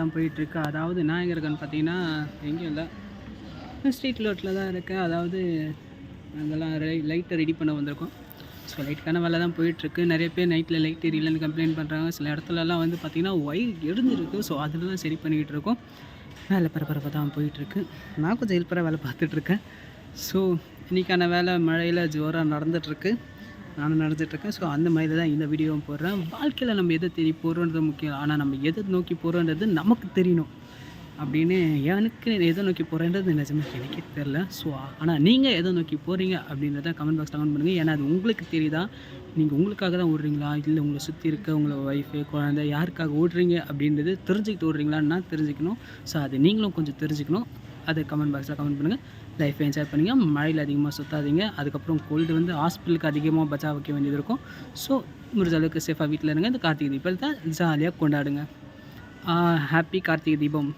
தான் போயிட்டுருக்கு. அதாவது நான் எங்கே இருக்கேன்னு பார்த்தீங்கன்னா, எங்கேயும் இல்ல. ஸ்ட்ரீட் ரோட்டில் தான் இருக்கேன். அதாவது அங்கெல்லாம் லைட்டை ரெடி பண்ண வந்திருக்கோம். ஸோ லைட்டுக்கான வேலை தான் போயிட்டுருக்கு. நிறைய பேர் நைட்டில் லைட் எரியலன்னு கம்ப்ளைண்ட் பண்ணுறாங்க. சில இடத்துலலாம் வந்து பார்த்திங்கன்னா, ஒயர் எரிஞ்சிருக்கு. ஸோ அதில தான் சரி பண்ணிக்கிட்டு இருக்கோம். வேலை பரபரப்பாக தான் போயிட்டுருக்கு. நான் கொஞ்சம் ஹெல்ப்பராக வேலை பார்த்துட்ருக்கேன். ஸோ இன்றைக்கான வேலை மழையில் ஜோராக நடந்துகிட்ருக்கு. நானும் நடந்துகிட்ருக்கேன். ஸோ அந்த மாதிரி தான் இந்த வீடியோவும் போடுறேன். வாழ்க்கையில் நம்ம எதை தேடி போகிறோன்றது முக்கியம். ஆனால் நம்ம எதை நோக்கி போகிறோன்றது நமக்கு தெரியணும். அப்படின்னு எனக்கு எதை நோக்கி போகிறேன்றது நிஜமாக எனக்கே தெரில. ஸோ ஆனால் நீங்கள் எதை நோக்கி போகிறீங்க அப்படின்றத கமெண்ட் பாக்ஸில் கமெண்ட் பண்ணுங்கள். ஏன்னா அது உங்களுக்கு தெரியுதா? நீங்கள் உங்களுக்காக தான் ஓடுறீங்களா? இல்லை உங்களை சுற்றி இருக்க உங்களை ஒய்ஃபு, குழந்தை யாருக்காக ஓடுறீங்க அப்படின்றது தெரிஞ்சுக்கிட்டு ஓடுறீங்களான்னு நான் தெரிஞ்சுக்கணும். ஸோ அது நீங்களும் கொஞ்சம் தெரிஞ்சுக்கணும். அதை கமெண்ட் பாக்ஸில் கமெண்ட் பண்ணுங்கள். லைஃப்பை என்ஜாய் பண்ணுங்கள். மழையில் அதிகமாக சுற்றாதீங்க. அதுக்கப்புறம் கோல்டு வந்து ஹாஸ்பிட்டலுக்கு அதிகமாக பச்சா வைக்க வேண்டியது இருக்கும். ஸோ முடிஞ்ச அளவுக்கு சேஃபாக வீட்டில் இருங்க. இந்த கார்த்திகை தீபத்தை ஜாலியாக கொண்டாடுங்க. ஹாப்பி கார்த்திகை தீபம்.